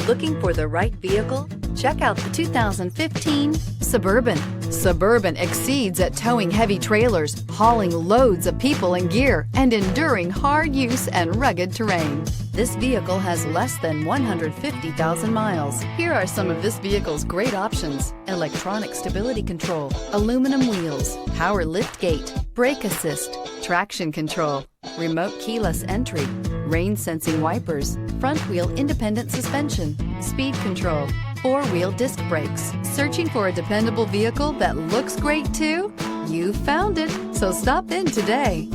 Looking for the right vehicle? Check out the 2015 Suburban. Suburban exceeds at towing heavy trailers, hauling loads of people and gear, and enduring hard use and rugged terrain. This vehicle has less than 150,000 miles. Here are some of this vehicle's great options: electronic stability control, aluminum wheels, power liftgate, brake assist, traction control, remote keyless entry, rain sensing wipers, front wheel independent suspension, speed control, four-wheel disc brakes. Searching for a dependable vehicle that looks great too? You found it, so stop in today.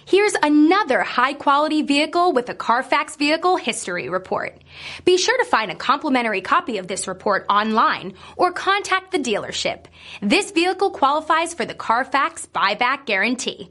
Here's another high-quality vehicle with a CARFAX Vehicle History Report. Be sure to find a complimentary copy of this report online or contact the dealership. This vehicle qualifies for the CARFAX Buyback Guarantee.